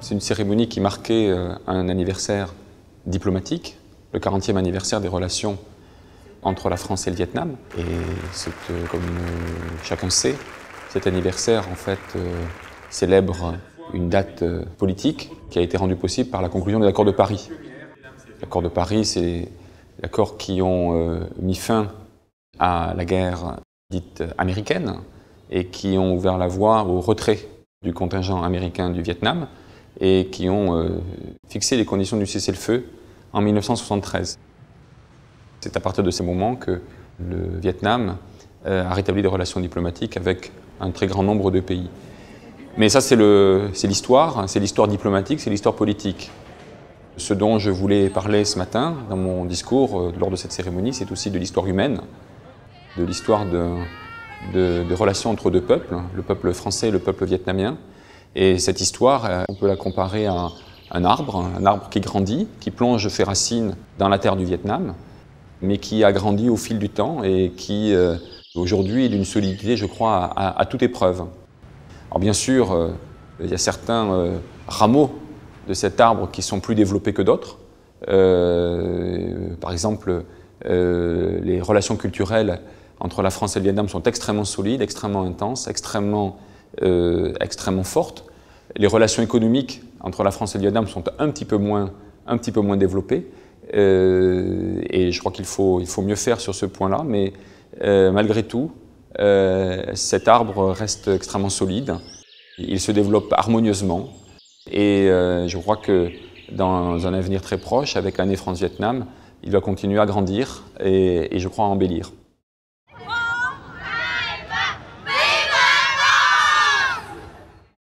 C'est une cérémonie qui marquait un anniversaire diplomatique, le 40e anniversaire des relations entre la France et le Vietnam. Et comme chacun sait, cet anniversaire en fait célèbre une date politique qui a été rendue possible par la conclusion de l'accord de Paris. L'accord de Paris, c'est l'accord qui ont mis fin à la guerre dite américaine et qui ont ouvert la voie au retrait du contingent américain du Vietnam et qui ont fixé les conditions du cessez-le-feu en 1973. C'est à partir de ce moment que le Vietnam a rétabli des relations diplomatiques avec un très grand nombre de pays. Mais ça, c'est l'histoire diplomatique, c'est l'histoire politique. Ce dont je voulais parler ce matin dans mon discours lors de cette cérémonie, c'est aussi de l'histoire humaine, de l'histoire de relations entre deux peuples, le peuple français et le peuple vietnamien. Et cette histoire, on peut la comparer à un arbre qui grandit, qui plonge ses racines dans la terre du Vietnam, mais qui a grandi au fil du temps et qui, aujourd'hui, est d'une solidité, je crois, à toute épreuve. Alors bien sûr, il y a certains rameaux de cet arbre qui sont plus développés que d'autres. Par exemple, les relations culturelles entre la France et le Vietnam sont extrêmement solides, extrêmement intenses, extrêmement fortes. Les relations économiques entre la France et le Vietnam sont un petit peu moins développées. Et je crois qu'il faut mieux faire sur ce point-là. Mais malgré tout, cet arbre reste extrêmement solide. Il se développe harmonieusement. Et je crois que dans un avenir très proche, avec l'année France-Vietnam, il va continuer à grandir et je crois à embellir.